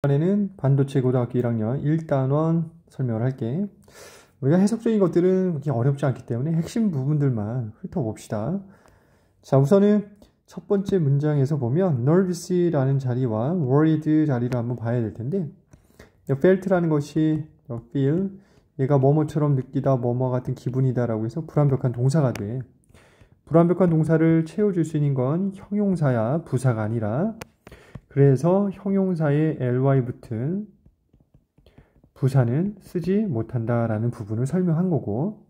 이번에는 반도체 고등학교 1학년 1단원 설명을 할게. 우리가 해석적인 것들은 그렇게 어렵지 않기 때문에 핵심 부분들만 훑어봅시다. 자, 우선은 첫 번째 문장에서 보면 nervous라는 자리와 worried 자리를 한번 봐야 될 텐데, felt라는 것이 feel, 얘가 뭐뭐처럼 느끼다, 뭐뭐 같은 기분이다 라고 해서 불완벽한 동사가 돼. 불완벽한 동사를 채워줄 수 있는 건 형용사야 부사가 아니라, 그래서 형용사에 ly 붙은 부사는 쓰지 못한다라는 부분을 설명한 거고,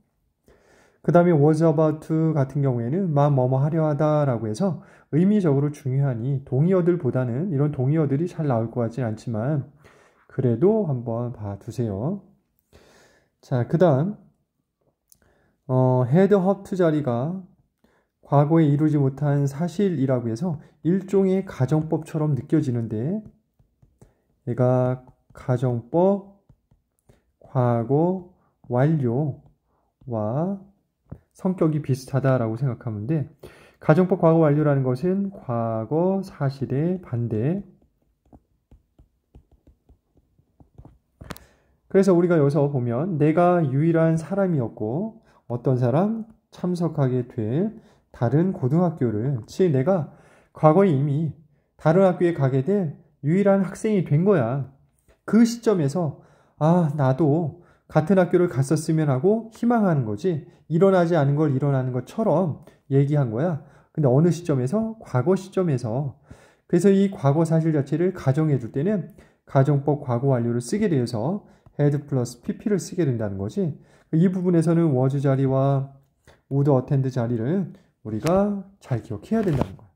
그 다음에 was about to 같은 경우에는 뭐뭐 하려 하다라고 해서 의미적으로 중요하니 동의어들보다는 이런 동의어들이 잘 나올 것 같진 않지만 그래도 한번 봐두세요. 자, 그 다음 had hoped 자리가 과거에 이루지 못한 사실이라고 해서 일종의 가정법처럼 느껴지는데, 얘가 가정법, 과거, 완료와 성격이 비슷하다라고 생각하면 돼. 가정법, 과거, 완료라는 것은 과거 사실의 반대. 그래서 우리가 여기서 보면 내가 유일한 사람이었고 어떤 사람? 참석하게 될 다른 고등학교를, 즉 내가 과거에 이미 다른 학교에 가게 될 유일한 학생이 된 거야. 그 시점에서 나도 같은 학교를 갔었으면 하고 희망하는 거지, 일어나지 않은 걸 일어나는 것처럼 얘기한 거야. 근데 어느 시점에서? 과거 시점에서. 그래서 이 과거 사실 자체를 가정해 줄 때는 가정법 과거 완료를 쓰게 되어서 had 플러스 pp를 쓰게 된다는 거지. 이 부분에서는 was 자리와 would attend 자리를 우리가 잘 기억해야 된다는 거야.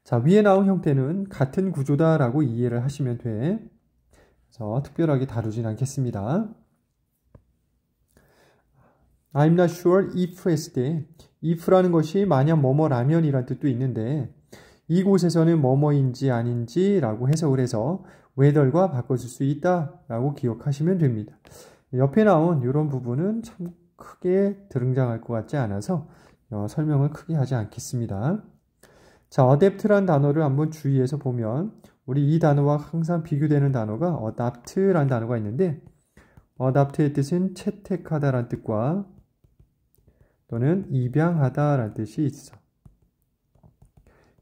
자, 위에 나온 형태는 같은 구조다라고 이해를 하시면 돼. 그래서 특별하게 다루진 않겠습니다. I'm not sure if 했을 때 if라는 것이 만약 뭐뭐라면이란 뜻도 있는데, 이곳에서는 뭐뭐인지 아닌지 라고 해석을 해서 whether과 바꿔줄 수 있다 라고 기억하시면 됩니다. 옆에 나온 이런 부분은 참 크게 등장할 것 같지 않아서 설명을 크게 하지 않겠습니다. 자, adapt란 단어를 한번 주의해서 보면 우리 이 단어와 항상 비교되는 단어가 adapt란 단어가 있는데, adapt의 뜻은 채택하다란 뜻과 또는 입양하다란 뜻이 있어.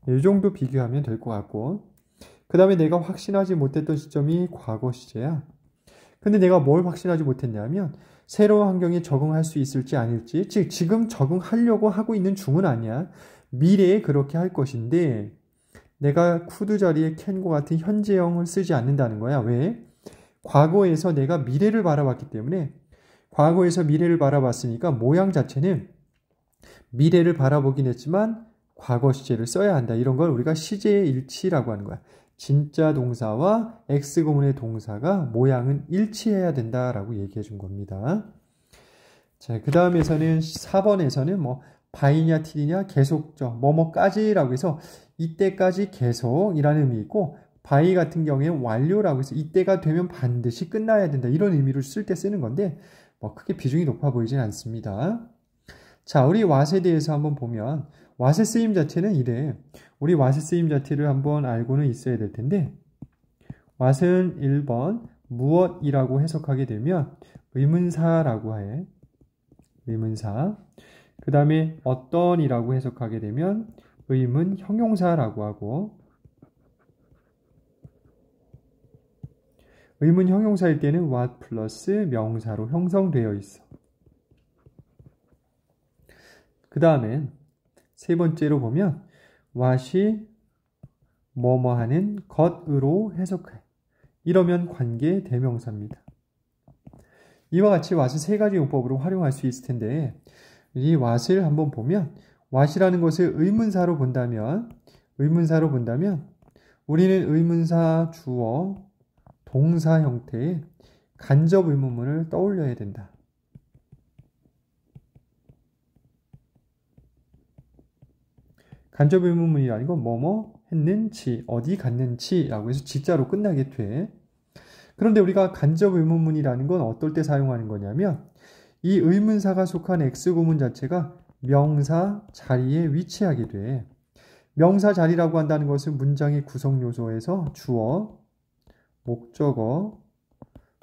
이 정도 비교하면 될 것 같고, 그 다음에 내가 확신하지 못했던 시점이 과거 시제야. 근데 내가 뭘 확신하지 못했냐면 새로운 환경에 적응할 수 있을지 아닐지, 즉 지금 적응하려고 하고 있는 중은 아니야. 미래에 그렇게 할 것인데 내가 could 자리에 can과 같은 현재형을 쓰지 않는다는 거야. 왜? 과거에서 내가 미래를 바라봤기 때문에, 과거에서 미래를 바라봤으니까 모양 자체는 미래를 바라보긴 했지만 과거 시제를 써야 한다. 이런 걸 우리가 시제의 일치라고 하는 거야. 진짜 동사와 X구문의 동사가 모양은 일치해야 된다라고 얘기해 준 겁니다. 자, 그 다음에서는 4번에서는 by냐 t냐 계속적 뭐뭐까지라고 해서 이때까지 계속이라는 의미 있고, by 같은 경우에는 완료라고 해서 이때가 되면 반드시 끝나야 된다 이런 의미를 쓸 때 쓰는 건데 크게 비중이 높아 보이진 않습니다. 자, 우리 what에 대해서 한번 보면 what의 쓰임 자체는 이래. 우리 what의 쓰임 자체를 한번 알고는 있어야 될 텐데, what은 1번 무엇이라고 해석하게 되면 의문사라고 해. 의문사. 그 다음에 어떤이라고 해석하게 되면 의문 형용사라고 하고, 의문 형용사일 때는 what 플러스 명사로 형성되어 있어. 그 다음엔 세 번째로 보면 what이 뭐뭐 하는 것으로 해석해. 이러면 관계 대명사입니다. 이와 같이 what을 세 가지 용법으로 활용할 수 있을 텐데, 이 what을 한번 보면 what이라는 것을 의문사로 본다면 우리는 의문사, 주어, 동사 형태의 간접 의문문을 떠올려야 된다. 간접 의문문이라는 건 뭐뭐 했는지, 어디 갔는지 라고 해서 지자로 끝나게 돼. 그런데 우리가 간접 의문문이라는 건 어떨 때 사용하는 거냐면, 이 의문사가 속한 X구문 자체가 명사 자리에 위치하게 돼. 명사 자리라고 한다는 것은 문장의 구성 요소에서 주어, 목적어,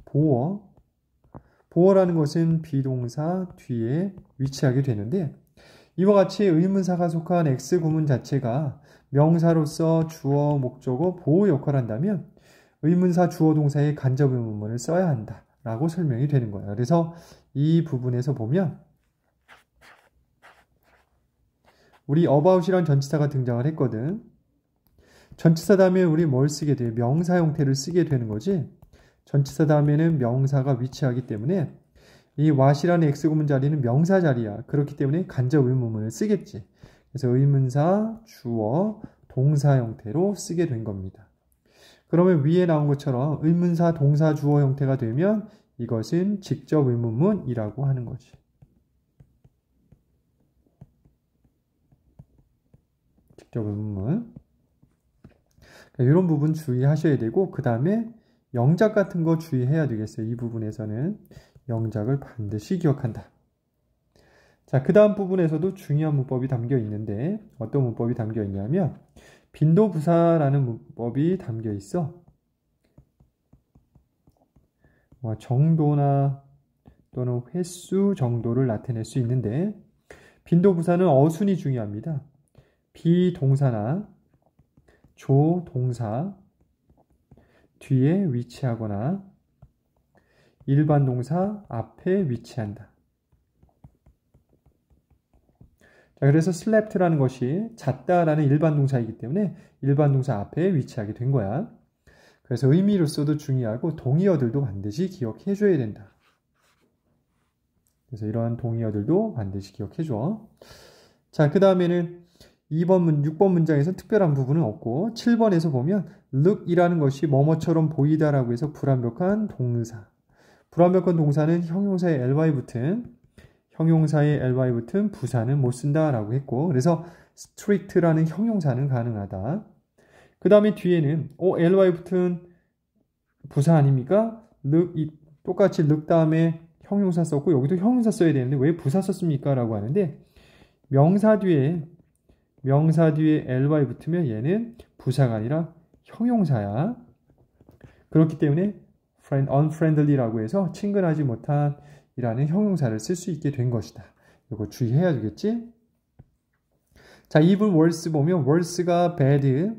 보어. 보어라는 것은 비동사 뒤에 위치하게 되는데 이와 같이 의문사가 속한 X 구문 자체가 명사로서 주어, 목적어, 보어 역할을 한다면 의문사 주어 동사의 간접 의문문을 써야 한다라고 설명이 되는 거예요. 그래서 이 부분에서 보면 우리 about이란 전치사가 등장을 했거든. 전치사 다음에 우리 뭘 쓰게 돼요? 명사 형태를 쓰게 되는 거지. 전치사 다음에는 명사가 위치하기 때문에 이 what이라는 X구문 자리는 명사 자리야. 그렇기 때문에 간접 의문문을 쓰겠지. 그래서 의문사, 주어, 동사 형태로 쓰게 된 겁니다. 그러면 위에 나온 것처럼 의문사, 동사, 주어 형태가 되면 이것은 직접 의문문이라고 하는 거지. 직접 의문문. 이런 부분 주의하셔야 되고 그 다음에 영작 같은 거 주의해야 되겠어요. 이 부분에서는 영작을 반드시 기억한다. 자, 그 다음 부분에서도 중요한 문법이 담겨 있는데 어떤 문법이 담겨 있냐면 빈도부사라는 문법이 담겨 있어. 정도나 또는 횟수 정도를 나타낼 수 있는데 빈도부사는 어순이 중요합니다. 비동사나 조동사 뒤에 위치하거나 일반 동사 앞에 위치한다. 자, 그래서 slept라는 것이 잤다라는 일반 동사이기 때문에 일반 동사 앞에 위치하게 된 거야. 그래서 의미로서도 중요하고 동의어들도 반드시 기억해 줘야 된다. 그래서 이러한 동의어들도 반드시 기억해 줘. 자, 그 다음에는 6번 문장에서 특별한 부분은 없고 7번에서 보면 look이라는 것이 뭐뭐처럼 보이다라고 해서 불완벽한 동사. 불완벽한 동사는 형용사의 ly 붙은 부사는 못 쓴다라고 했고 그래서 strict라는 형용사는 가능하다. 그 다음에 뒤에는 ly 붙은 부사 아닙니까? 똑같이 look 다음에 형용사 썼고 여기도 형용사 써야 되는데 왜 부사 썼습니까? 라고 하는데 명사 뒤에 ly 붙으면 얘는 부사가 아니라 형용사야. 그렇기 때문에 unfriendly라고 해서 친근하지 못한 이라는 형용사를 쓸 수 있게 된 것이다. 이거 주의해야 되겠지? 자, even worse 보면 worse가 bad나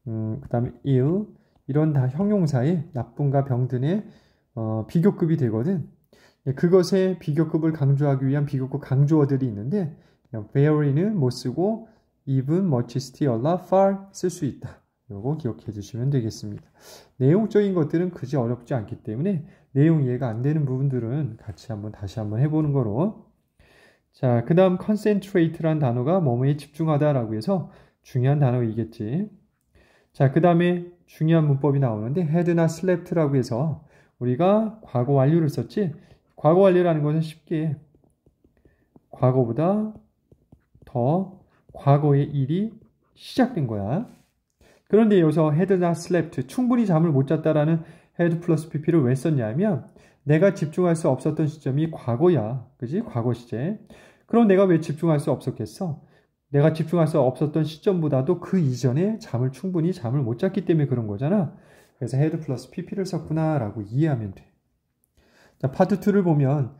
그 다음에 ill 이런 다 형용사의 나쁨과 병든의 비교급이 되거든. 그것의 비교급을 강조하기 위한 비교급 강조어들이 있는데 very는 못 쓰고 even, much, still, a lot, far 쓸 수 있다. 요거 기억해 주시면 되겠습니다. 내용적인 것들은 그지 어렵지 않기 때문에 내용 이해가 안 되는 부분들은 같이 다시 한번 해보는 거로. 자, 그 다음 concentrate란 단어가 뭐뭐에 집중하다라고 해서 중요한 단어이겠지. 자, 그 다음에 중요한 문법이 나오는데 had나 slept라고 해서 우리가 과거 완료를 썼지. 과거 완료라는 것은 쉽게 과거보다 더 과거의 일이 시작된 거야. 그런데 여기서 had나 slept, 충분히 잠을 못 잤다라는 had 플러스 pp를 왜 썼냐면 내가 집중할 수 없었던 시점이 과거야. 그지? 과거 시제. 그럼 내가 왜 집중할 수 없었겠어? 내가 집중할 수 없었던 시점보다도 그 이전에 충분히 잠을 못 잤기 때문에 그런 거잖아. 그래서 had 플러스 pp를 썼구나 라고 이해하면 돼. 자, 파트 2를 보면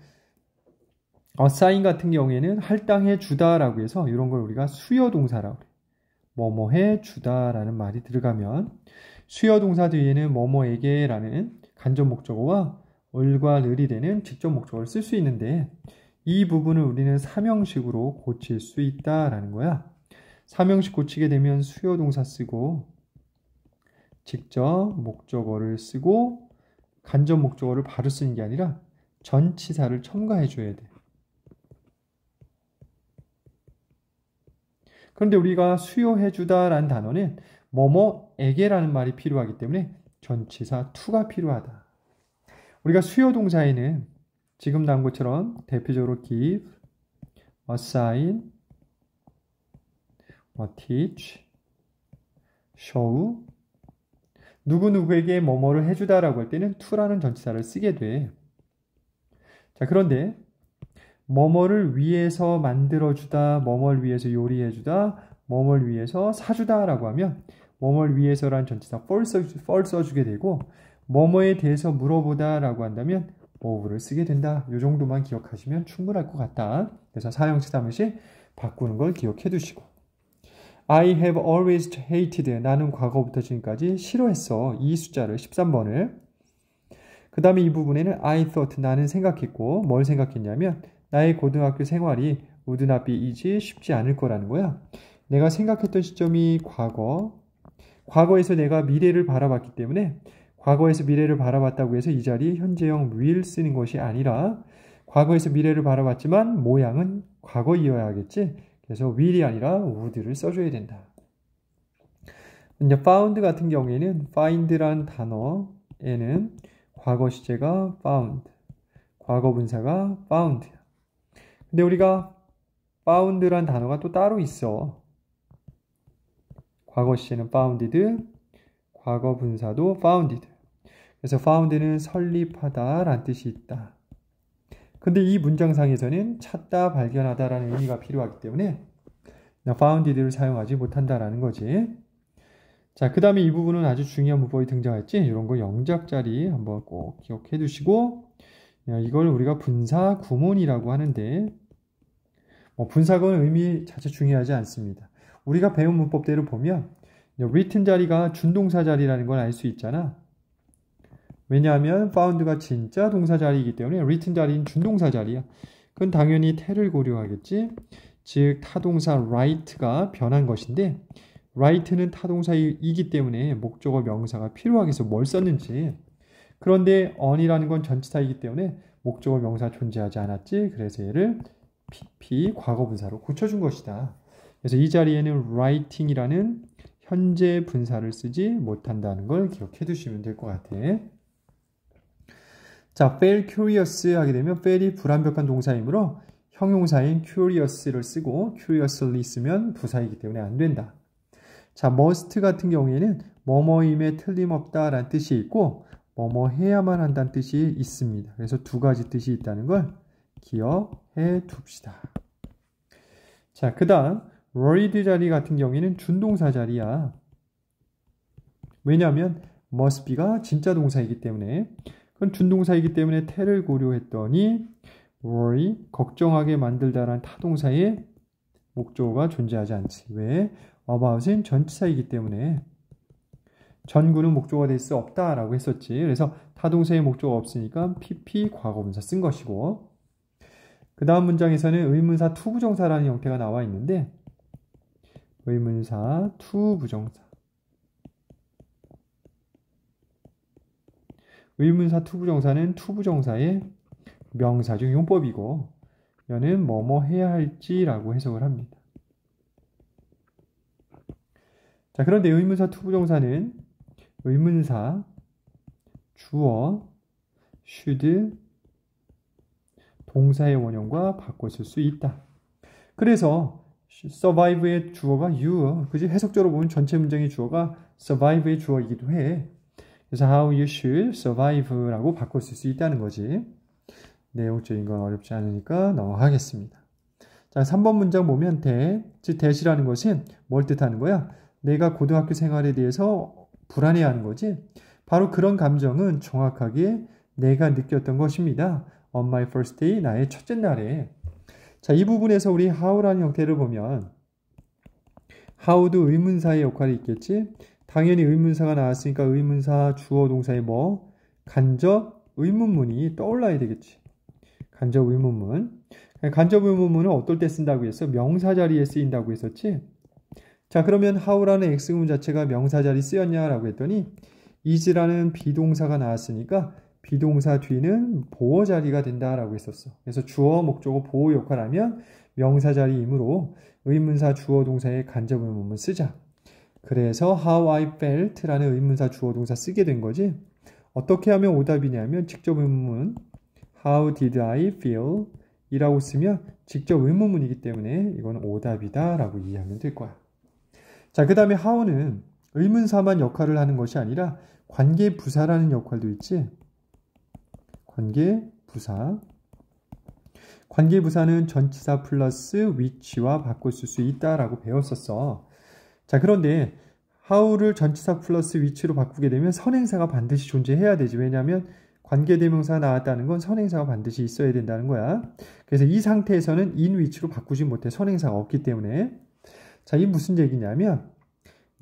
assign 같은 경우에는 할당해 주다라고 해서 이런 걸 우리가 수요 동사라고 그래. 뭐뭐 해 주다라는 말이 들어가면 수요 동사 뒤에는 뭐뭐에게 라는 간접 목적어와 을과 을이 되는 직접 목적어를 쓸 수 있는데 이 부분을 우리는 삼형식으로 고칠 수 있다라는 거야. 삼형식 고치게 되면 수요 동사 쓰고 직접 목적어를 쓰고 간접 목적어를 바로 쓰는 게 아니라 전치사를 첨가해 줘야 돼. 그런데 우리가 수요해주다라는 단어는 뭐뭐에게라는 말이 필요하기 때문에 전치사 to가 필요하다. 우리가 수요 동사에는 지금 나온 것처럼 대표적으로 give, assign, teach, show 누구누구에게 뭐뭐를 해주다라고 할 때는 to라는 전치사를 쓰게 돼. 자, 그런데 뭐뭐를 위해서 만들어주다, 뭐뭐를 위해서 요리해주다, 뭐뭘 위해서 사주다라고 하면 뭐뭘 위해서란 전치사 for 써주게 되고 뭐뭐에 대해서 물어보다라고 한다면 뭐를 쓰게 된다. 이 정도만 기억하시면 충분할 것 같다. 그래서 사형식 사무실 바꾸는 걸 기억해 두시고 I have always hated 나는 과거부터 지금까지 싫어했어. 이 숫자를 13번을 그 다음에 이 부분에는 I thought 나는 생각했고 뭘 생각했냐면 나의 고등학교 생활이 would not be easy 쉽지 않을 거라는 거야. 내가 생각했던 시점이 과거에서 내가 미래를 바라봤기 때문에 과거에서 미래를 바라봤다고 해서 이 자리에 현재형 will 쓰는 것이 아니라 과거에서 미래를 바라봤지만 모양은 과거이어야 하겠지. 그래서 will이 아니라 would를 써줘야 된다. 이제 found 같은 경우에는 find란 단어에는 과거 시제가 found, 과거 분사가 found. 근데 우리가 found란 단어가 또 따로 있어. 과거 시제는 founded, 과거 분사도 founded. 그래서 found는 설립하다라는 뜻이 있다. 근데 이 문장상에서는 찾다, 발견하다라는 의미가 필요하기 때문에 founded를 사용하지 못한다라는 거지. 자, 그 다음에 이 부분은 아주 중요한 문법이 등장했지. 이런 거 영작자리 한번 꼭 기억해 두시고 이걸 우리가 분사 구문이라고 하는데 분사구는 의미 자체 중요하지 않습니다. 우리가 배운 문법대로 보면 written 자리가 준동사 자리라는 걸 알 수 있잖아. 왜냐하면 found가 진짜 동사 자리이기 때문에 written 자리는 준동사 자리야. 그건 당연히 te를 고려하겠지. 즉 타동사 write가 변한 것인데 write는 타동사이기 때문에 목적어 명사가 필요하겠어. 뭘 썼는지. 그런데 on이라는 건 전치사이기 때문에 목적어 명사 존재하지 않았지. 그래서 얘를 PP 과거분사로 고쳐준 것이다. 그래서 이 자리에는 writing이라는 현재 분사를 쓰지 못한다는 걸 기억해 두시면 될 것 같아. 자, fail curious 하게 되면 fail이 불완벽한 동사이므로 형용사인 curious를 쓰고 curiously 쓰면 부사이기 때문에 안 된다. 자, must 같은 경우에는 뭐뭐임에 틀림없다라는 뜻이 있고 뭐뭐 해야만 한다는 뜻이 있습니다. 그래서 두 가지 뜻이 있다는 걸 기억해 둡시다. 자, 그 다음 worried 자리 같은 경우에는 준동사 자리야. 왜냐하면 must be가 진짜 동사이기 때문에 그건 준동사이기 때문에 te를 고려했더니 worry, 걱정하게 만들다라는 타동사의 목적어가 존재하지 않지. 왜? about은 전치사이기 때문에 전구는 목적어가 될 수 없다라고 했었지. 그래서 타동사의 목적어가 없으니까 PP 과거분사 쓴 것이고 그 다음 문장에서는 의문사 투부정사라는 형태가 나와 있는데 의문사 투부정사 의문사 투부정사는 투부정사의 명사 중 용법이고 얘는 뭐뭐 해야 할지라고 해석을 합니다. 자, 그런데 의문사 투부정사는 의문사, 주어, should, 동사의 원형과 바꿔 쓸 수 있다. 그래서 survive의 주어가 you, 그지? 해석적으로 보면 전체 문장의 주어가 survive의 주어이기도 해. 그래서 how you should survive라고 바꿔 쓸 수 있다는 거지. 내용적인 건 어렵지 않으니까 넘어가겠습니다. 자, 3번 문장 보면 즉 that이라는 것은 뭘 뜻하는 거야? 내가 고등학교 생활에 대해서 불안해하는 거지. 바로 그런 감정은 정확하게 내가 느꼈던 것입니다. On my first day, 나의 첫째 날에. 자, 이 부분에서 우리 how라는 형태를 보면 how도 의문사의 역할이 있겠지. 당연히 의문사가 나왔으니까 의문사, 주어, 동사의 뭐 간접 의문문이 떠올라야 되겠지. 간접 의문문. 간접 의문문은 어떨 때 쓴다고 했어? 명사 자리에 쓰인다고 했었지. 자, 그러면 how라는 X문 자체가 명사 자리 쓰였냐라고 했더니 is라는 비동사가 나왔으니까 비동사 뒤는 보어 자리가 된다라고 했었어. 그래서 주어, 목적어, 보어 역할을 하면 명사 자리이므로 의문사, 주어, 동사의 간접 의문문 쓰자. 그래서 how I felt라는 의문사, 주어, 동사 쓰게 된 거지. 어떻게 하면 오답이냐면 직접 의문문 how did I feel 이라고 쓰면 직접 의문문이기 때문에 이건 오답이다 라고 이해하면 될 거야. 자, 그 다음에 how는 의문사만 역할을 하는 것이 아니라 관계부사라는 역할도 있지. 관계부사. 관계부사는 전치사 플러스 which와 바꿔 쓸 수 있다라고 배웠었어. 자, 그런데 how를 전치사 플러스 which로 바꾸게 되면 선행사가 반드시 존재해야 되지. 왜냐하면 관계대명사가 나왔다는 건 선행사가 반드시 있어야 된다는 거야. 그래서 이 상태에서는 in which로 바꾸지 못해. 선행사가 없기 때문에. 자, 이 무슨 얘기냐면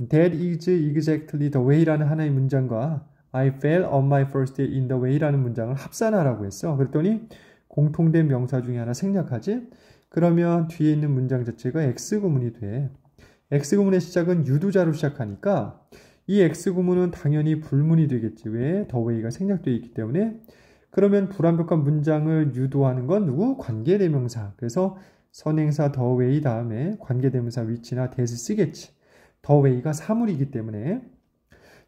That is exactly the way라는 하나의 문장과 I fell on my first day in the way라는 문장을 합산하라고 했어. 그랬더니 공통된 명사 중에 하나 생략하지? 그러면 뒤에 있는 문장 자체가 X구문이 돼. X구문의 시작은 유두자로 시작하니까 이 X구문은 당연히 불문이 되겠지. 왜? the way가 생략되어 있기 때문에. 그러면 불완벽한 문장을 유도하는 건 누구? 관계대명사. 그래서 선행사 the way 다음에 관계대명사 which나 that을 쓰겠지. the way가 사물이기 때문에.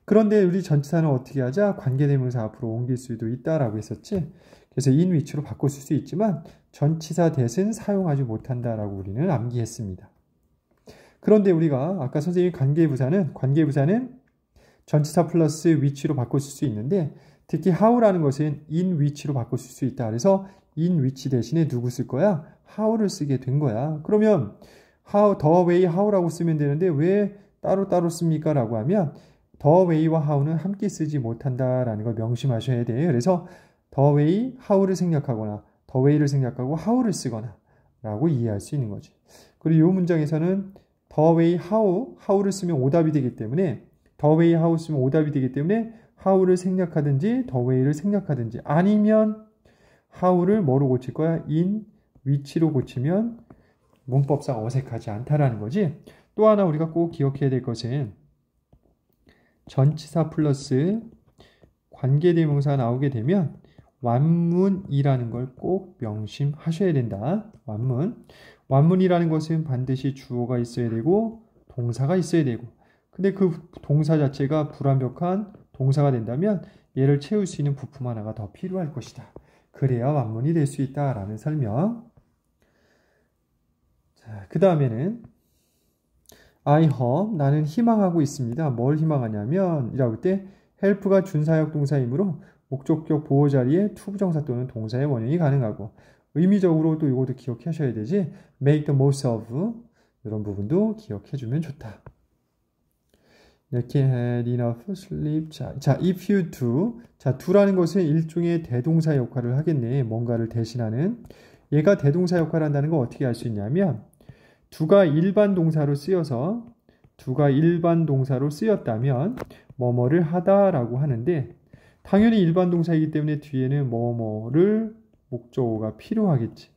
그런데 우리 전치사는 어떻게 하자? 관계대명사 앞으로 옮길 수도 있다라고 했었지. 그래서 in which로 바꿔 쓸 수 있지만 전치사 that은 사용하지 못한다라고 우리는 암기했습니다. 그런데 우리가 아까 선생님이 관계부사는 전치사 플러스 which로 바꿔 쓸 수 있는데 특히 how라는 것은 in which로 바꿔 쓸 수 있다. 그래서 in which 대신에 누구 쓸 거야? how를 쓰게 된 거야. 그러면 how, the way, how라고 쓰면 되는데 왜 따로따로 씁니까? 라고 하면 the way와 how는 함께 쓰지 못한다라는 걸 명심하셔야 돼요. 그래서 the way, how를 생략하거나 the way를 생략하고 how를 쓰거나 라고 이해할 수 있는 거지. 그리고 이 문장에서는 the way, how를 쓰면 오답이 되기 때문에 the way, how 쓰면 오답이 되기 때문에 how를 생략하든지 the way를 생략하든지 아니면 how를 뭐로 고칠 거야? in which로 고치면 문법상 어색하지 않다라는 거지. 또 하나 우리가 꼭 기억해야 될 것은 전치사 플러스 관계대명사가 나오게 되면 완문이라는 걸 꼭 명심하셔야 된다. 완문이라는 것은 반드시 주어가 있어야 되고 동사가 있어야 되고 근데 그 동사 자체가 불완벽한 동사가 된다면 얘를 채울 수 있는 부품 하나가 더 필요할 것이다. 그래야 완문이 될 수 있다라는 설명. 자, 그 다음에는 I hope, 나는 희망하고 있습니다. 뭘 희망하냐면 이라고 할 때 help가 준사역 동사이므로 목적격 보호 자리에 투부정사 또는 동사의 원형이 가능하고 의미적으로 또 이것도 기억하셔야 되지. make the most of 이런 부분도 기억해주면 좋다. 이렇게 had enough sleep. 자, if you do. 자, do라는 것은 일종의 대동사 역할을 하겠네. 뭔가를 대신하는. 얘가 대동사 역할을 한다는 걸 어떻게 알 수 있냐면 do가 일반 동사로 쓰였다면 뭐뭐를 하다라고 하는데 당연히 일반 동사이기 때문에 뒤에는 뭐뭐를 목적어가 필요하겠지.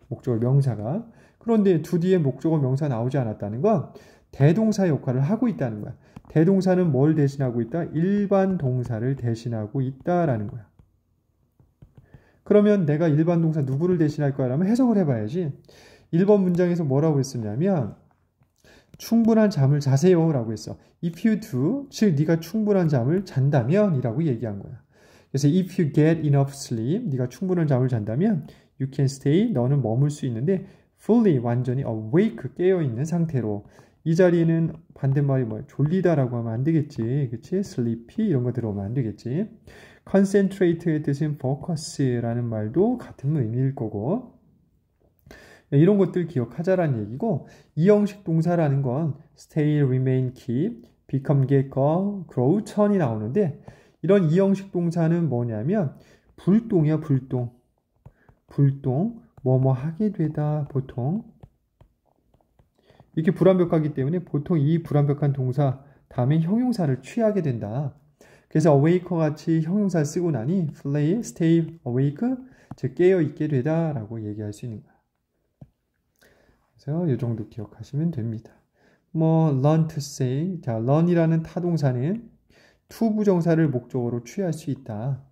목적어 명사가. 그런데 do 뒤에 목적어 명사 나오지 않았다는 건 대동사 역할을 하고 있다는 거야. 대동사는 뭘 대신하고 있다? 일반 동사를 대신하고 있다라는 거야. 그러면 내가 일반 동사 누구를 대신할 거야? 라면 해석을 해봐야지. 1번 문장에서 뭐라고 했었냐면 충분한 잠을 자세요 라고 했어. If you do, 즉 네가 충분한 잠을 잔다면 이라고 얘기한 거야. 그래서 if you get enough sleep, 네가 충분한 잠을 잔다면 you can stay, 너는 머물 수 있는데 fully, 완전히 awake, 깨어있는 상태로. 이 자리에는 반대말이 뭐야? 졸리다라고 하면 안 되겠지. 그치? sleepy 이런 거 들어오면 안 되겠지. concentrate의 뜻은 focus라는 말도 같은 의미일 거고. 이런 것들 기억하자라는 얘기고 이 형식 동사라는 건 stay, remain, keep, become, get, go, grow, turn이 나오는데 이런 이 형식 동사는 뭐냐면 불동이야. 불동. 뭐뭐 하게 되다. 보통 이렇게 불완벽하기 때문에 보통 이 불완벽한 동사 다음에 형용사를 취하게 된다. 그래서 awake와 같이 형용사를 쓰고 나니 play, stay, awake, 즉 깨어있게 되다 라고 얘기할 수 있는 거야. 그래서 이 정도 기억하시면 됩니다. learn to say. 자, learn이라는 타동사는 투부정사를 목적어로 취할 수 있다.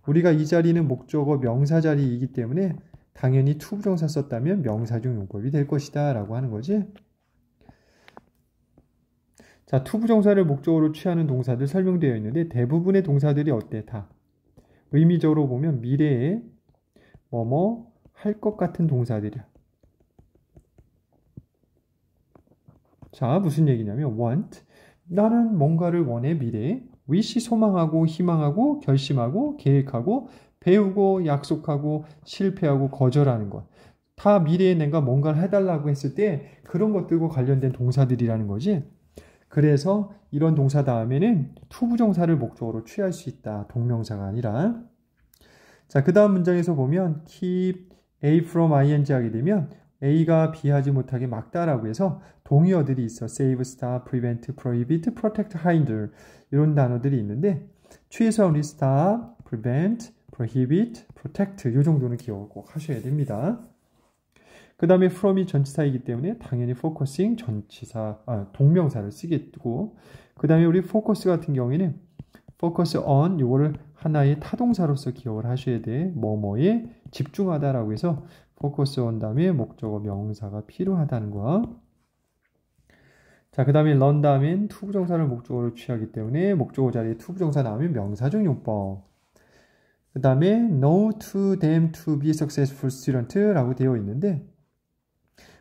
우리가 이 자리는 목적어 명사 자리이기 때문에 당연히 투부정사 썼다면 명사중 용법이 될 것이다 라고 하는 거지. 자, 투부정사를 목적어로 취하는 동사들 설명되어 있는데 대부분의 동사들이 어때? 다 의미적으로 보면 미래에 뭐뭐 할 것 같은 동사들이야. 자, 무슨 얘기냐면 want, 나는 뭔가를 원해. 미래에 wish, 소망하고 희망하고 결심하고 계획하고 배우고 약속하고 실패하고 거절하는 것. 다 미래에 내가 뭔가를 해달라고 했을 때 그런 것들과 관련된 동사들이라는 거지. 그래서 이런 동사 다음에는 투부정사를 목적으로 취할 수 있다. 동명사가 아니라. 자, 그 다음 문장에서 보면 keep A from ing 하게 되면 A가 B 하지 못하게 막다라고 해서 동의어들이 있어. save, stop, prevent, prohibit, protect, hinder 이런 단어들이 있는데 최소한 우리 stop, prevent, prohibit, protect 이 정도는 기억을 꼭 하셔야 됩니다. 그 다음에 from이 전치사이기 때문에 당연히 focusing 동명사를 쓰겠고 그 다음에 우리 focus 같은 경우에는 focus on 이거를 하나의 타동사로서 기억을 하셔야 돼. 뭐뭐에 집중하다라고 해서 focus on 다음에 목적어 명사가 필요하다는 거. 자, 그 다음에 learn 다음엔 투부정사를 목적어로 취하기 때문에 목적어 자리에 투부정사 나오면 명사적 용법. 그 다음에 know to them to be successful student 라고 되어 있는데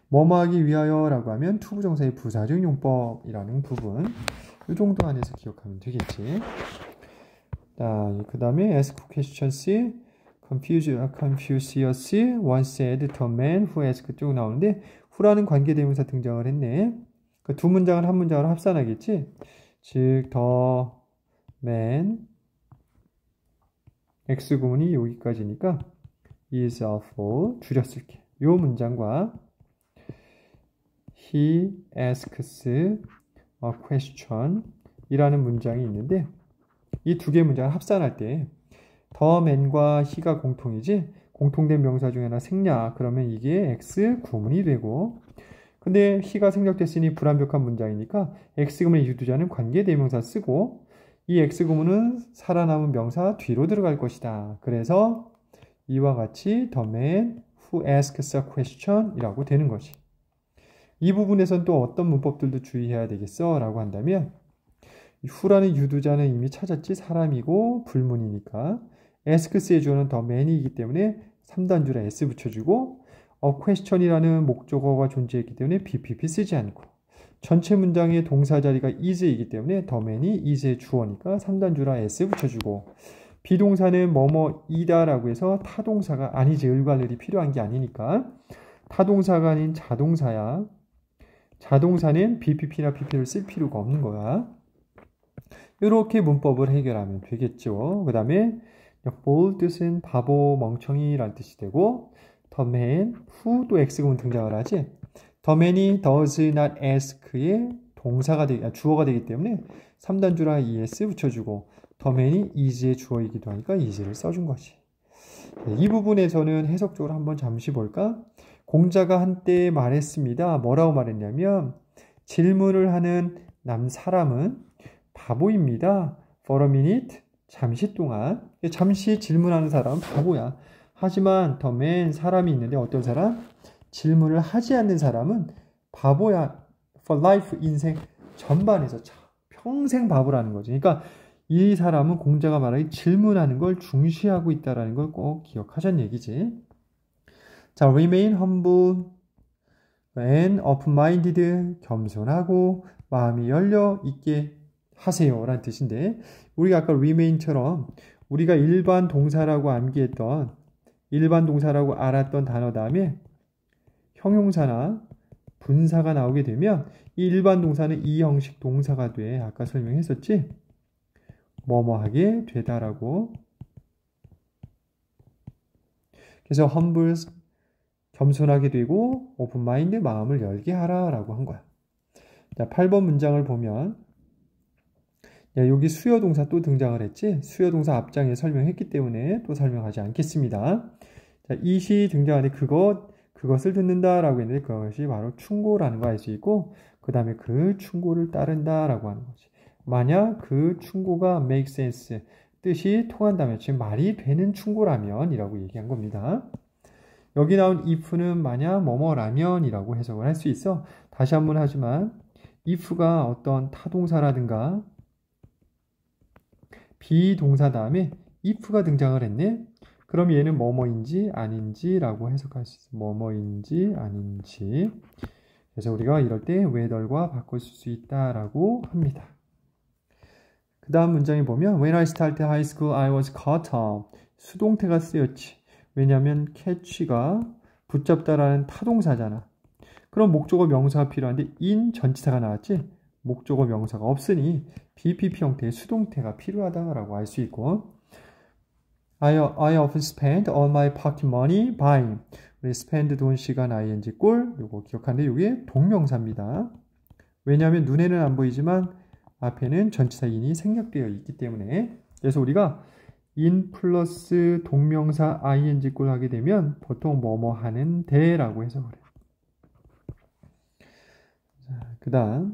뭐뭐 하기 위하여 라고 하면 투부정사의 부사적 용법이라는 부분 이 정도 안에서 기억하면 되겠지. 자, 그 다음에 ask questions, Confucius once said to a man who asked 쭉 나오는데 who라는 관계대명사 등장을 했네. 그 두 문장을 한 문장으로 합산하겠지. 즉 the man X 구문이 여기까지니까 is a fool 줄였을게. 이 문장과 he asks a question 이라는 문장이 있는데 이 두 개의 문장을 합산할 때 the man과 he가 공통이지 공통된 명사 중에 하나 생략 그러면 이게 X 구문이 되고 근데 he가 생략됐으니 불완벽한 문장이니까 X 구문의 유두자는 관계대명사 쓰고 이 X 구문은 살아남은 명사 뒤로 들어갈 것이다. 그래서 이와 같이 the man who asks a question 이라고 되는 것이. 이 부분에선 또 어떤 문법들도 주의해야 되겠어? 라고 한다면 who라는 유두자는 이미 찾았지 사람이고 불문이니까 asks의 주어는 the man이기 때문에 3단주라 s 붙여주고 a question이라는 목적어가 존재했기 때문에 BPP 쓰지 않고 전체 문장의 동사 자리가 is이기 때문에 the man이 is의 주어니까 3단주라 s 붙여주고 비동사는 뭐뭐이다 라고 해서 타동사가 아니지 을관을이 필요한 게 아니니까 타동사가 아닌 자동사야. 자동사는 BPP나 PP를 쓸 필요가 없는 거야. 이렇게 문법을 해결하면 되겠죠. 그 다음에 bold 뜻은 바보, 멍청이라는 뜻이 되고 the man, who 또 X구문 등장을 하지. the man이 does not ask의 주어가 되기 때문에 3단주라 es 붙여주고 the man이 is의 주어이기도 하니까 is를 써준 것이. 이 부분에서는 해석적으로 한번 잠시 볼까? 공자가 한때 말했습니다. 뭐라고 말했냐면 질문을 하는 사람은 바보입니다. For a minute, 잠시 동안. 잠시 질문하는 사람은 바보야. 하지만 the man, 사람이 있는데 어떤 사람? 질문을 하지 않는 사람은 바보야. For life, 인생 전반에서 평생 바보라는 거죠. 그러니까 이 사람은 공자가 말하기 질문하는 걸 중시하고 있다는 걸 꼭 기억하자는 얘기지. 자, remain humble and open-minded, 겸손하고 마음이 열려 있게 하세요 라는 뜻인데 우리가 아까 remain처럼 우리가 일반 동사라고 암기했던 일반 동사라고 알았던 단어 다음에 형용사나 분사가 나오게 되면 이 일반 동사는 이 형식 동사가 돼. 아까 설명했었지? 뭐뭐하게 되다라고. 그래서 humble 겸손하게 되고 open mind 마음을 열게 하라 라고 한 거야. 자, 8번 문장을 보면 여기 수요동사 또 등장을 했지. 수요동사 앞장에 설명했기 때문에 또 설명하지 않겠습니다. 자, 이시 등장하는데 그것을 듣는다 라고 했는데 그것이 바로 충고라는 거 알 수 있고 그 다음에 그 충고를 따른다 라고 하는 거지. 만약 그 충고가 make sense 뜻이 통한다면 지금 말이 되는 충고라면 이라고 얘기한 겁니다. 여기 나온 if는 만약 뭐뭐라면 이라고 해석을 할 수 있어. 다시 한번 하지만 if가 어떤 타동사라든가 비동사 다음에 if가 등장을 했네. 그럼 얘는 뭐뭐인지 아닌지 라고 해석할 수 있어. 뭐뭐인지 아닌지. 그래서 우리가 이럴 때 whether과 바꿀 수 있다라고 합니다. 그 다음 문장에 보면 When I started high school, I was caught up. 수동태가 쓰였지. 왜냐하면 catch가 붙잡다라는 타동사잖아. 그럼 목적어 명사가 필요한데 in 전치사가 나왔지? 목적어 명사가 없으니 BPP 형태의 수동태가 필요하다라고 알 수 있고 I often spend all my pocket money buying. 우리 spend 돈 시간 ing 꼴 요거 기억하는데 이게 동명사입니다. 왜냐하면 눈에는 안 보이지만 앞에는 전치사 in이 생략되어 있기 때문에 그래서 우리가 in 플러스 동명사 ing 꼴 하게 되면 보통 뭐뭐 하는데 라고 해서 그래요. 그 다음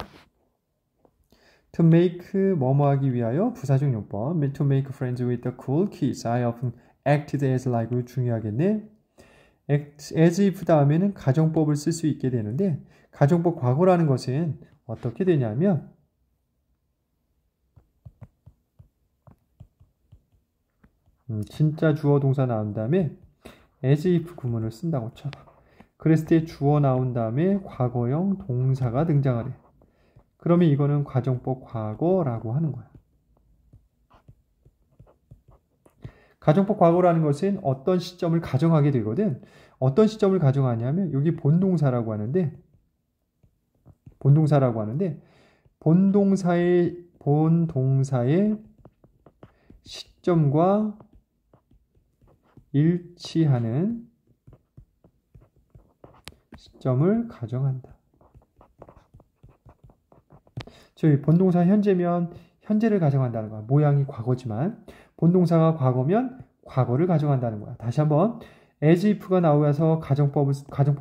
to make 뭐뭐 하기 위하여 부사적 용법 to make friends with the cool kids I often acted as like 중요하겠네. as if 다음에는 가정법을 쓸 수 있게 되는데 가정법 과거라는 것은 어떻게 되냐면 진짜 주어 동사 나온 다음에 as if 구문을 쓴다고 쳐봐. 그랬을 때 주어 나온 다음에 과거형 동사가 등장하래. 그러면 이거는 가정법 과거라고 하는 거야. 가정법 과거라는 것은 어떤 시점을 가정하게 되거든. 어떤 시점을 가정하냐면 여기 본동사라고 하는데 본동사의 시점과 일치하는 시점을 가정한다. 즉 본동사 현재면 현재를 가정한다는 거야. 모양이 과거지만 본동사가 과거면 과거를 가정한다는 거야. 다시 한번 as if가 나오면서 가정법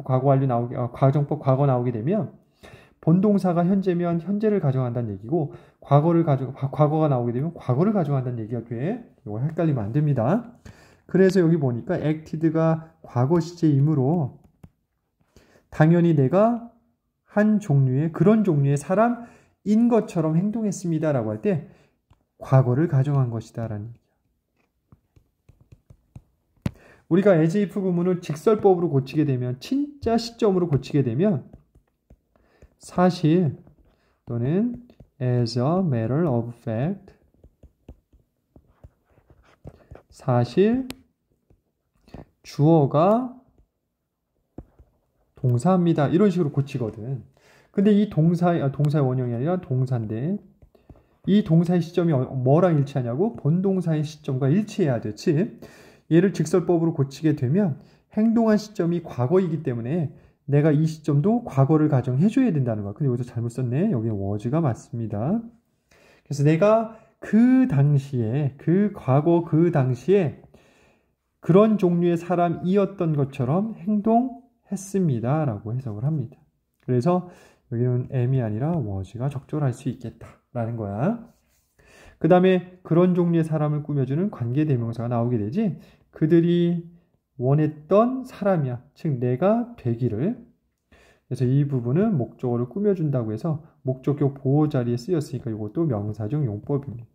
과거 완료 나오게 가정법 과거 나오게 되면 본동사가 현재면 현재를 가정한다는 얘기고 과거가 나오게 되면 과거를 가정한다는 얘기가 돼. 이거 헷갈리면 안 됩니다. 그래서 여기 보니까 acted가 과거 시제이므로 당연히 내가 한 종류의 그런 종류의 사람인 것처럼 행동했습니다라고 할 때 과거를 가정한 것이다라는 얘기야. 우리가 as if 구문을 직설법으로 고치게 되면 진짜 시점으로 고치게 되면 사실 또는 as a matter of fact 사실 주어가 동사입니다. 이런 식으로 고치거든. 근데 이 동사의 원형이 아니라 동사인데 이 동사의 시점이 뭐랑 일치하냐고? 본동사의 시점과 일치해야 돼. 즉 얘를 직설법으로 고치게 되면 행동한 시점이 과거이기 때문에 내가 이 시점도 과거를 가정해줘야 된다는 거야. 근데 여기서 잘못 썼네. 여기 was가 맞습니다. 그래서 내가 그 당시에 그런 종류의 사람이었던 것처럼 행동했습니다. 라고 해석을 합니다. 그래서 여기는 am이 아니라 was가 적절할 수 있겠다라는 거야. 그 다음에 그런 종류의 사람을 꾸며주는 관계대명사가 나오게 되지. 그들이 원했던 사람이야. 즉 내가 되기를. 그래서 이 부분은 목적어를 꾸며준다고 해서 목적격 보호 자리에 쓰였으니까 이것도 명사적 용법입니다.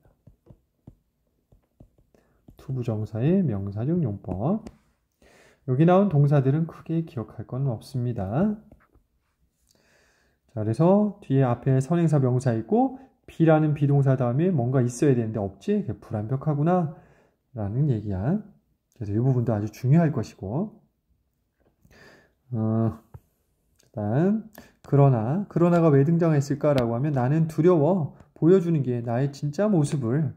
투부정사의 명사적 용법. 여기 나온 동사들은 크게 기억할 건 없습니다. 자, 그래서 뒤에 앞에 선행사 명사 있고 B라는 비동사 다음에 뭔가 있어야 되는데 없지? 불완벽하구나 라는 얘기야. 그래서 이 부분도 아주 중요할 것이고 일단 그러나가 왜 등장했을까라고 하면 나는 두려워 보여주는 게 나의 진짜 모습을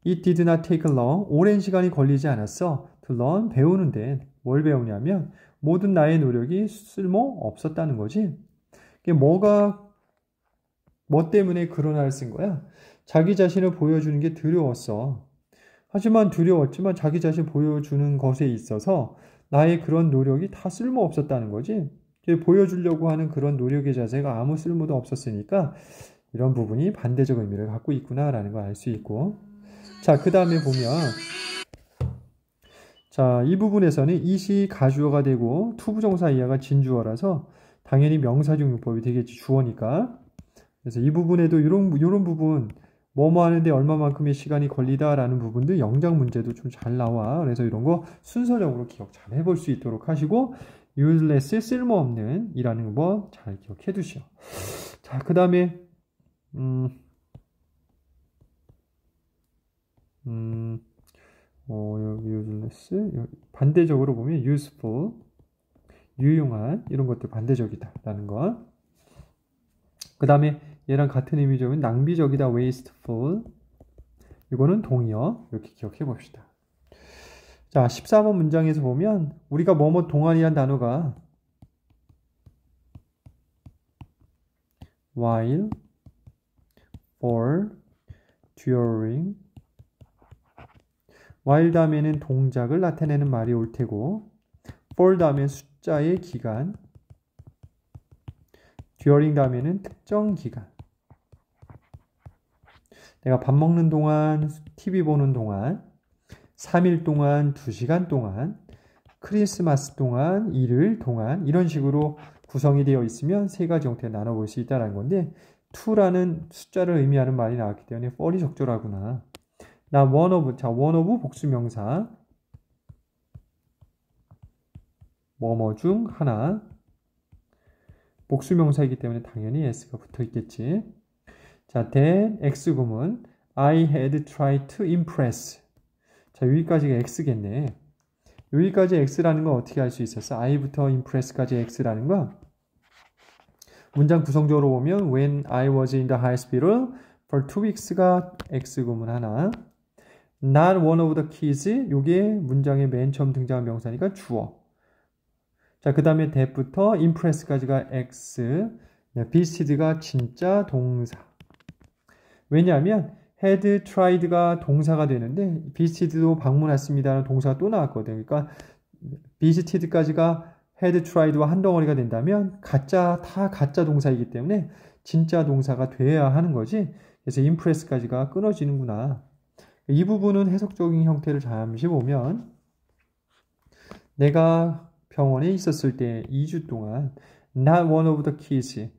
It did not take long. 오랜 시간이 걸리지 않았어. To learn, 배우는데 뭘 배우냐면 모든 나의 노력이 쓸모 없었다는 거지. 이게 뭐 때문에 그러나를 쓴 거야? 자기 자신을 보여주는 게 두려웠어. 하지만 두려웠지만 자기 자신 보여주는 것에 있어서 나의 그런 노력이 다 쓸모 없었다는 거지. 보여주려고 하는 그런 노력의 자세가 아무 쓸모도 없었으니까 이런 부분이 반대적 의미를 갖고 있구나라는 걸 알 수 있고 자, 그 다음에 보면 자, 이 부분에서는 이시 가주어가 되고 투부정사 이하가 진주어라서 당연히 명사적 용법이 되겠지. 주어니까. 그래서 이 부분에도 이런 부분 뭐뭐 하는데 얼마만큼의 시간이 걸리다라는 부분도 영작 문제도 좀 잘 나와. 그래서 이런 거 순서적으로 기억 잘 해볼 수 있도록 하시고 useless 쓸모없는 이라는 거 잘 기억해 두시오. 자, 그 다음에 여기 useless 반대적으로 보면 useful 유용한 이런 것들 반대적이다라는 것. 그 다음에 얘랑 같은 의미죠. 낭비적이다, wasteful. 이거는 동의어. 이렇게 기억해 봅시다. 자, 14번 문장에서 보면 우리가 뭐뭐 동안이란 단어가 while, for, during. while 다음에는 동작을 나타내는 말이 올 테고 for 다음에 숫자의 기간, during 다음에는 특정 기간. 내가 밥 먹는 동안, TV 보는 동안, 3일 동안, 2시간 동안, 크리스마스 동안, 일요일 동안 이런 식으로 구성이 되어 있으면 세 가지 형태로 나눠볼 수 있다는 건데 to라는 숫자를 의미하는 말이 나왔기 때문에 for이 적절하구나. 나 one of, 자 one of 복수명사 뭐뭐 중 하나 복수명사이기 때문에 당연히 s가 붙어 있겠지. 자, then X구문 I had tried to impress. 자, 여기까지가 X겠네. 여기까지 X라는 건 어떻게 알 수 있었어? I부터 impress까지 X라는 건 문장 구성적으로 보면 when I was in the hospital for 2 weeks가 X구문 하나. Not one of the kids. 요게 문장의 맨 처음 등장한 명사니까 주어. 자, 그 다음에 that부터 impress까지가 X. visited가 진짜 동사. 왜냐하면 had tried가 동사가 되는데 visited도 방문했습니다라는 동사가 또 나왔거든요. 그러니까 visited까지가 had tried와 한 덩어리가 된다면 다 가짜 동사이기 때문에 진짜 동사가 돼야 하는 거지. 그래서 impress까지가 끊어지는구나. 이 부분은 해석적인 형태를 잠시 보면 내가 병원에 있었을 때 2주 동안 not one of the kids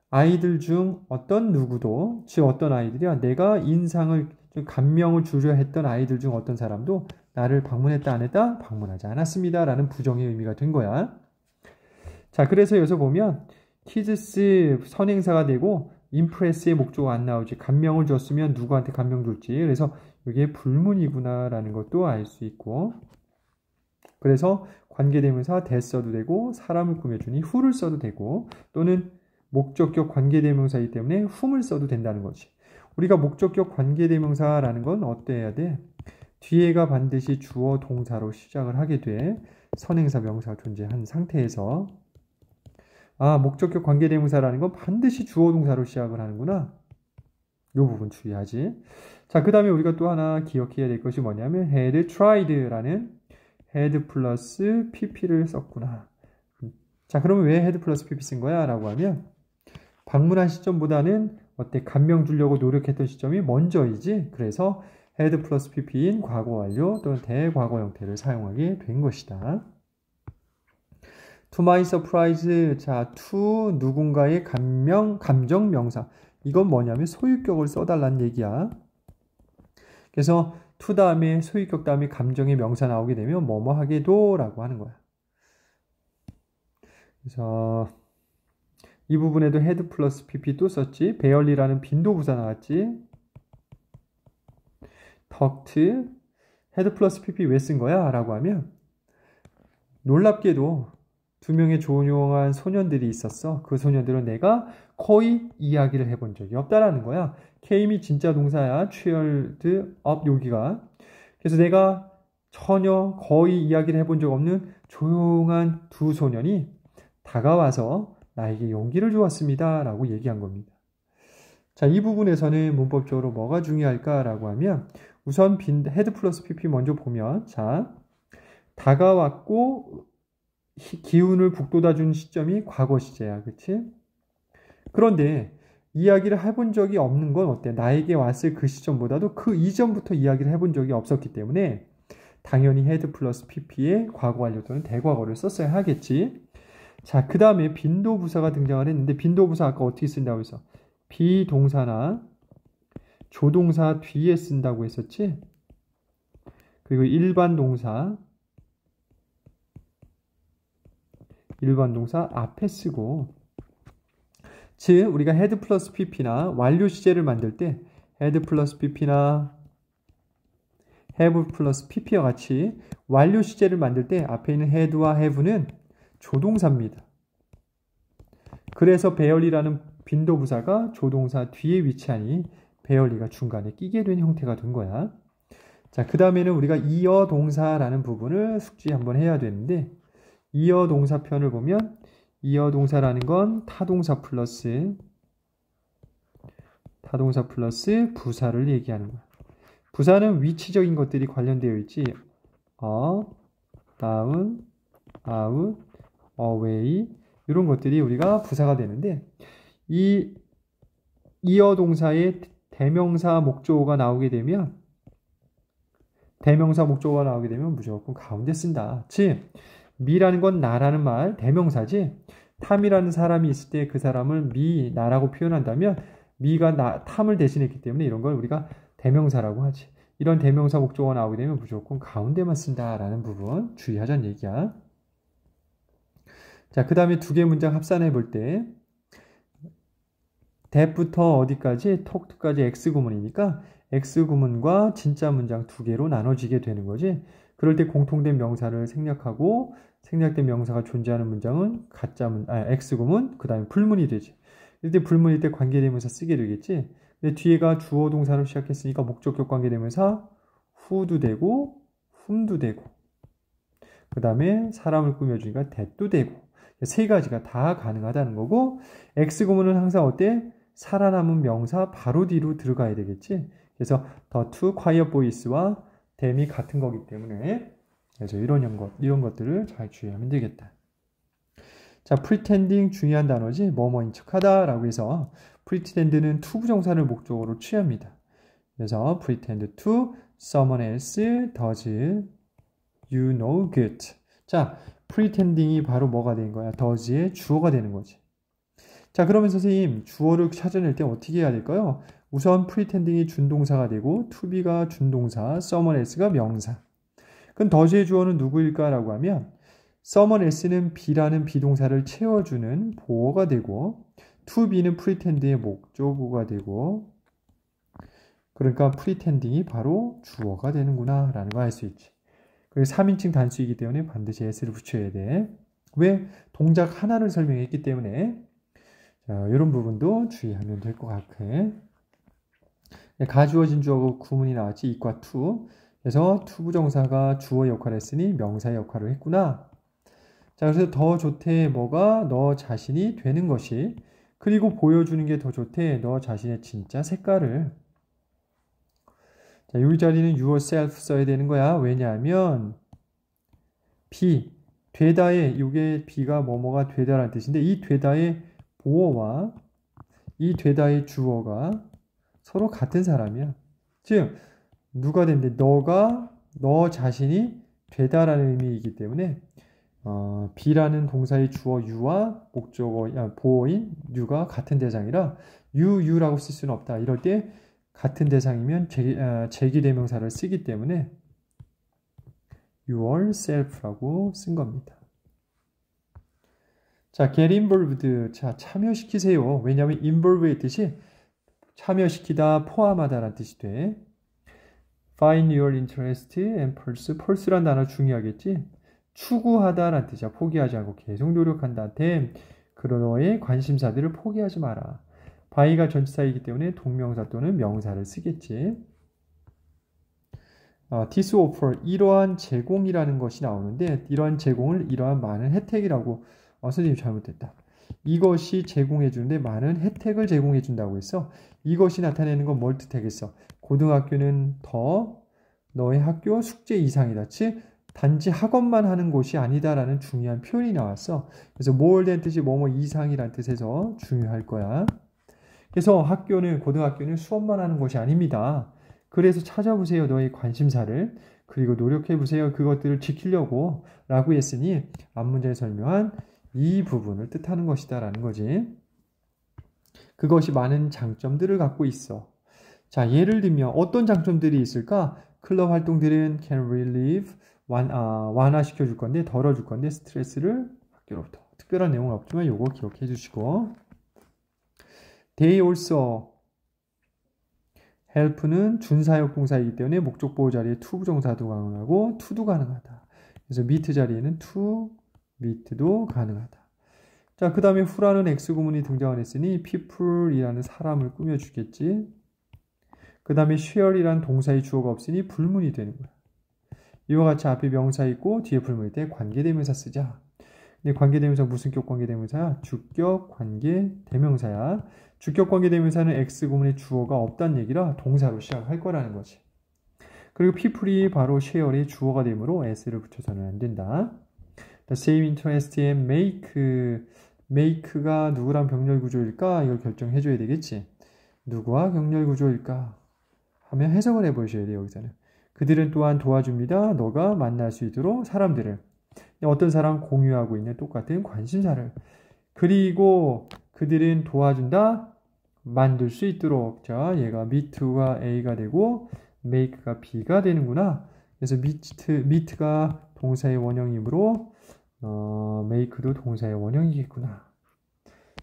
아이들 중 어떤 누구도, 즉 어떤 아이들이야 내가 인상을, 감명을 주려 했던 아이들 중 어떤 사람도 나를 방문했다 안 했다? 방문하지 않았습니다 라는 부정의 의미가 된 거야. 자, 그래서 여기서 보면 kids 선행사가 되고 impress의 목조가 안 나오지. 감명을 줬으면 누구한테 감명 줄지. 그래서 이게 불문이구나 라는 것도 알 수 있고, 그래서 관계대명사 that 써도 되고 사람을 꾸며주니 who를 써도 되고 또는 목적격 관계대명사이기 때문에 whom을 써도 된다는 거지. 우리가 목적격 관계대명사라는 건 어때야 돼? 뒤에가 반드시 주어 동사로 시작을 하게 돼. 선행사 명사가 존재한 상태에서 목적격 관계대명사라는 건 반드시 주어 동사로 시작을 하는구나. 이 부분 주의하지. 자, 그 다음에 우리가 또 하나 기억해야 될 것이 뭐냐면 had tried라는 had 플러스 pp를 썼구나. 자, 그러면 왜 had 플러스 pp 쓴 거야? 라고 하면 방문한 시점보다는 감명 주려고 노력했던 시점이 먼저이지. 그래서 had 플러스 pp인 과거 완료 또는 대과거 형태를 사용하게 된 것이다. To my surprise, 자, to 누군가의 감정 명사. 이건 뭐냐면 소유격을 써달라는 얘기야. 그래서 to 다음에 소유격 다음에 감정의 명사 나오게 되면 뭐뭐 하게도 라고 하는 거야. 그래서 이 부분에도 had 플러스 pp 또 썼지. barely라는 빈도부사 나왔지. talked, had 플러스 pp 왜 쓴 거야? 라고 하면 놀랍게도 두 명의 조용한 소년들이 있었어. 그 소년들은 내가 거의 이야기를 해본 적이 없다라는 거야. came이 진짜 동사야. cheered up 여기가. 그래서 내가 전혀 거의 이야기를 해본 적 없는 조용한 두 소년이 다가와서 나에게 용기를 주었습니다 라고 얘기한 겁니다. 자, 이 부분에서는 문법적으로 뭐가 중요할까라고 하면 우선 had 플러스 pp 먼저 보면, 자, 다가왔고 기운을 북돋아준 시점이 과거 시제야. 그치? 그런데 이야기를 해본 적이 없는 건 어때? 나에게 왔을 그 시점보다도 그 이전부터 이야기를 해본 적이 없었기 때문에 당연히 had 플러스 pp에 과거 완료 또는 대과거를 썼어야 하겠지. 자, 그 다음에 빈도부사가 등장을 했는데 빈도부사 아까 어떻게 쓴다고 했어? 비동사나 조동사 뒤에 쓴다고 했었지? 그리고 일반 동사 앞에 쓰고, 즉 우리가 had 플러스 pp나 완료 시제를 만들 때 had 플러스 pp나 have 플러스 pp와 같이 완료 시제를 만들 때 앞에 있는 had와 have는 조동사입니다. 그래서 barely라는 빈도부사가 조동사 뒤에 위치하니 barely가 중간에 끼게 된 형태가 된 거야. 자, 그 다음에는 우리가 이어 동사라는 부분을 숙지 한번 해야 되는데, 이어 동사편을 보면 이어 동사라는 건 타동사 플러스 부사를 얘기하는 거야. 부사는 위치적인 것들이 관련되어 있지. down, out, away 이런 것들이 우리가 부사가 되는데, 이 이어 동사에 대명사 목조어가 나오게 되면 무조건 가운데 쓴다. 즉 미라는 건 나라는 말, 대명사지. 탐이라는 사람이 있을 때 그 사람을 미, 나라고 표현한다면 미가 탐을 대신했기 때문에 이런 걸 우리가 대명사라고 하지. 이런 대명사 목조어가 나오게 되면 무조건 가운데만 쓴다라는 부분 주의하자는 얘기야. 자, 그 다음에 두 개 문장 합산해 볼 때 that부터 어디까지? talk까지 X구문이니까 X구문과 진짜 문장 두 개로 나눠지게 되는 거지. 그럴 때 공통된 명사를 생략하고 생략된 명사가 존재하는 문장은 X구문, 그 다음에 불문이 되지. 이때 불문일 때 관계대명사 쓰게 되겠지. 근데 뒤에가 주어 동사로 시작했으니까 목적격 관계대명사 who도 되고 whom도 되고, 그 다음에 사람을 꾸며주니까 that도 되고, 세 가지가 다 가능하다는 거고, X구문은 항상 어때? 살아남은 명사 바로 뒤로 들어가야 되겠지. 그래서 the two quiet boys와 them이 같은 거기 때문에, 그래서 이런 것들을 잘 주의하면 되겠다. 자, pretending 중요한 단어지. 뭐뭐인 척하다 라고 해서 pretend는 to 부정사를 목적으로 취합니다. 그래서 pretend to someone else does you no good. 자, pretending이 바로 뭐가 된 거야? does의 주어가 되는 거지. 자, 그러면 선생님 주어를 찾아낼 때 어떻게 해야 될까요? 우선 pretending이 준동사가 되고 to be가 준동사, someone else가 명사. 그럼 does의 주어는 누구일까라고 하면 someone else는 be라는 비동사를 채워주는 보어가 되고 to be는 pretend의 목적어가 되고, 그러니까 pretending이 바로 주어가 되는구나 라는 걸 알 수 있지. 그리고 3인칭 단수이기 때문에 반드시 s를 붙여야 돼. 왜? 동작 하나를 설명했기 때문에. 자, 이런 부분도 주의하면 될 것 같아. 가주어진 주어가 구문이 나왔지. 이과 to. 그래서 to 부정사가 주어 역할을 했으니 명사의 역할을 했구나. 자, 그래서 더 좋대 뭐가? 너 자신이 되는 것이. 그리고 보여주는 게 더 좋대. 너 자신의 진짜 색깔을. 자, 이 자리는 yourself 써야 되는 거야. 왜냐하면 be, 되다의, 이게 be가 뭐뭐가 되다라는 뜻인데, 이 되다의 보어와 이 되다의 주어가 서로 같은 사람이야. 즉 누가 된대? 너 자신이 되다라는 의미이기 때문에 be라는 동사의 주어 you와 목적어 보어인 you가 같은 대상이라 you라고 쓸 수는 없다. 이럴 때 같은 대상이면 제기대명사를 쓰기 때문에 yourself라고 쓴 겁니다. 자, get involved. 자, 참여시키세요. 왜냐하면 involve의 뜻이 참여시키다, 포함하다라는 뜻이 돼. Find your interest and pursue. pursue란 단어 중요하겠지? 추구하다라는 뜻이야. 포기하지 않고 계속 노력한다. 그런 너의 관심사들을 포기하지 마라. by가 전치사이기 때문에 동명사 또는 명사를 쓰겠지. this offer, 이러한 제공이라는 것이 나오는데, 이러한 제공을 이러한 많은 혜택이라고, 선생님 잘못됐다. 이것이 제공해주는데 많은 혜택을 제공해준다고 했어. 이것이 나타내는 건 뭘 뜻하겠어? 고등학교는 더 너의 학교 숙제 이상이다. 즉 단지 학업만 하는 곳이 아니다라는 중요한 표현이 나왔어. 그래서 more than 뜻이 뭐뭐 이상이라는 뜻에서 중요할 거야. 그래서 고등학교는 수업만 하는 곳이 아닙니다. 그래서 찾아보세요. 너의 관심사를. 그리고 노력해보세요. 그것들을 지키려고 라고 했으니 앞문제에 설명한 이 부분을 뜻하는 것이다 라는 거지. 그것이 많은 장점들을 갖고 있어. 자, 예를 들면 어떤 장점들이 있을까? 클럽 활동들은 can relieve, 완화시켜 줄 건데, 덜어줄 건데, 스트레스를 학교로부터. 특별한 내용은 없지만 요거 기억해 주시고. They also help는 준사역 동사이기 때문에 목적 보호 자리에 to 부정사도 가능하고 to도 가능하다. 그래서 meet 자리에는 to meet도 가능하다. 자, 그 다음에 who라는 X구문이 등장을 했으니 people이라는 사람을 꾸며주겠지. 그 다음에 share이라는 동사의 주어가 없으니 불문이 되는 거야. 이와 같이 앞에 명사 있고 뒤에 불문일 때 관계대명사 쓰자. 근데 관계대명사 무슨 격 관계대명사야? 주격 관계대명사야. 주격 관계대명사는 X구문의 주어가 없다는 얘기라 동사로 시작할 거라는 거지. 그리고 people이 바로 share의 주어가 되므로 s를 붙여서는 안 된다. The same interest in make가 누구랑 병렬 구조일까? 이걸 결정해 줘야 되겠지. 누구와 병렬 구조일까? 하면 해석을 해보셔야 돼요. 여기서는. 그들은 또한 도와줍니다. 너가 만날 수 있도록 사람들을. 어떤 사람 공유하고 있는 똑같은 관심사를. 그리고 그들은 도와준다. 만들 수 있도록. 자, 얘가 meet가 A가 되고 make가 B가 되는구나. 그래서 meet가 동사의 원형이므로 make도 동사의 원형이겠구나.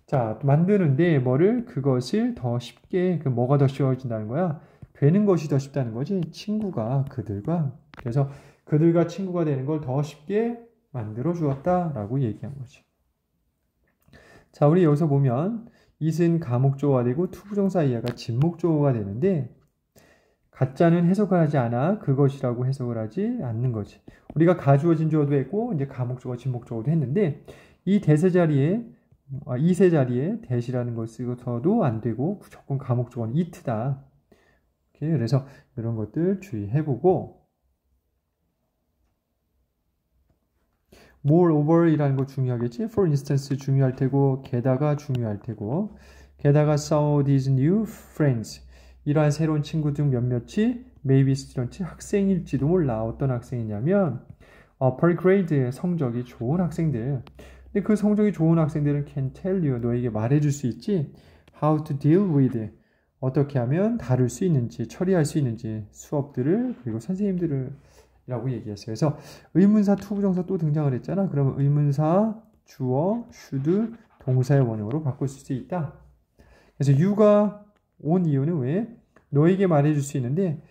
자, 만드는데 뭐를? 그것을 더 쉽게, 뭐가 더 쉬워진다는 거야? 되는 것이 더 쉽다는 거지. 친구가 그들과. 그래서 그들과 친구가 되는 걸 더 쉽게 만들어 주었다라고 얘기한 거지. 자, 우리 여기서 보면 it은 가목조어가 되고 투부정사 이하가 진목조어가 되는데 가짜는 해석을 하지 않아 그것이라고 해석을 하지 않는 거지. 우리가 가주어진 주어도 했고 이제 가목조어, 진목조어도 했는데 이 대세 자리에 이세 자리에 대시라는 걸 쓰고서도 안 되고 무조건 가목조어는 it다. 오케이, 그래서 이런 것들 주의해보고 moreover이라는 거 중요하겠지. For instance 중요할 테고 게다가 중요할 테고 게다가 so these new friends 이러한 새로운 친구 중 몇몇이 maybe student 학생일지도 몰라. 어떤 학생이냐면 upper grade 성적이 좋은 학생들. 근데 그 성적이 좋은 학생들은 can tell you 너에게 말해줄 수 있지. how to deal with 어떻게 하면 다룰 수 있는지 처리할 수 있는지 수업들을 그리고 선생님들을 라고 얘기했어요. 그래서 의문사 투부정사 또 등장을 했잖아. 그러면 의문사 주어 should 동사의 원형으로 바꿀 수 있다. 그래서 you가 온 이유는 왜? 너에게 말해줄 수 있는데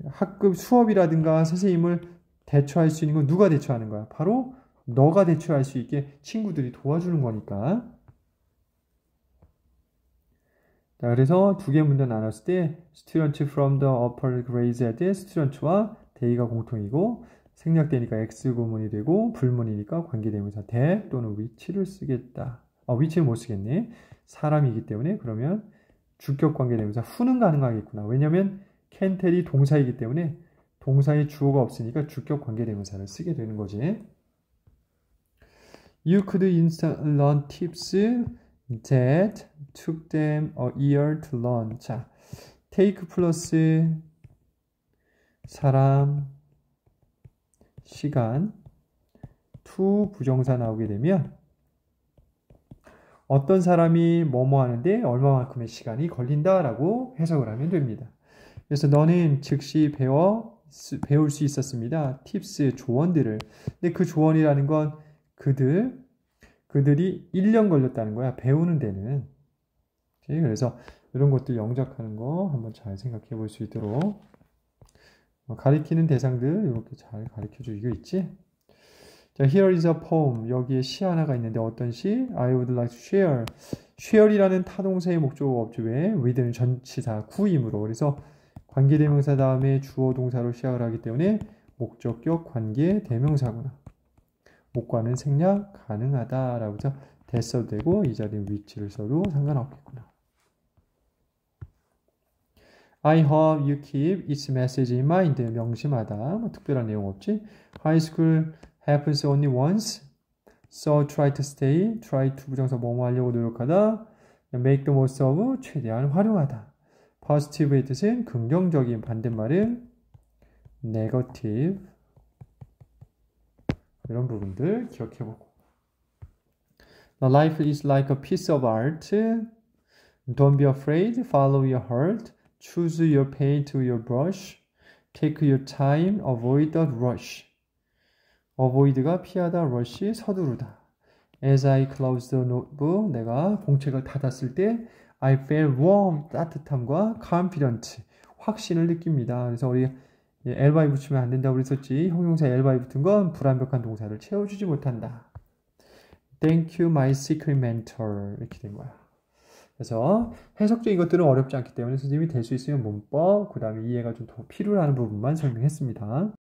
학급 수업이라든가 선생님을 대처할 수 있는 건 누가 대처하는 거야? 바로 너가 대처할 수 있게 친구들이 도와주는 거니까. 자, 그래서 두 개 문제 나눴을 때 student from the upper grades 할 때 student와 대의가 공통이고 생략되니까 X구문이 되고 불문이니까 관계대명사 대 또는 which를 쓰겠다. which는 못 쓰겠네. 사람이기 때문에 그러면 주격 관계대명사 who는 가능하겠구나. 왜냐하면 can tell이 동사이기 때문에 동사의 주어가 없으니까 주격 관계대명사를 쓰게 되는 거지. You could instantly learn tips that took them a year to learn. 자, take 플러스 사람, 시간, to 부정사 나오게 되면 어떤 사람이 뭐뭐 하는데 얼마만큼의 시간이 걸린다라고 해석을 하면 됩니다. 그래서 너는 즉시 배울 수 있었습니다. 팁스, 조언들을. 근데 그 조언이라는 건 그들이 1년 걸렸다는 거야. 배우는 데는. 오케이? 그래서 이런 것들 영작하는 거 한번 잘 생각해 볼 수 있도록 가리키는 대상들 이렇게 잘 가르쳐주고 있지. 자, here is a poem. 여기에 시 하나가 있는데 어떤 시? I would like to share. share이라는 타동사의 목적어가 없죠. 왜? with는 전치사 구이므로. 그래서 관계대명사 다음에 주어 동사로 시작을 하기 때문에 목적격 관계대명사구나. 목과는 생략 가능하다라고 해서 that 써도 되고 이 자리에 which를 써도 상관없겠구나. I hope you keep its message in mind. 명심하다. 뭐 특별한 내용 없지. High school happens only once. So try to stay. Try to 부정사 뭐뭐 하려고 노력하다. Make the most of 최대한 활용하다. Positive의 뜻은 긍정적인, 반대말은 negative. 이런 부분들 기억해보고. The life is like a piece of art. Don't be afraid. Follow your heart. Choose your paint or your brush. Take your time. Avoid the rush. Avoid가 피하다, rush 서두르다. As I closed the notebook, 내가 공책을 닫았을 때 I felt warm, 따뜻함과 confident, 확신을 느낍니다. 그래서 우리 el바이 붙이면 안 된다고 그랬었지. 형용사 el바이 붙은 건 불완벽한 동사를 채워주지 못한다. Thank you, my secret mentor. 이렇게 된 거야. 그래서 해석적인 것들은 어렵지 않기 때문에 선생님이 될 수 있으면 문법, 그 다음에 이해가 좀 더 필요한 부분만 설명했습니다.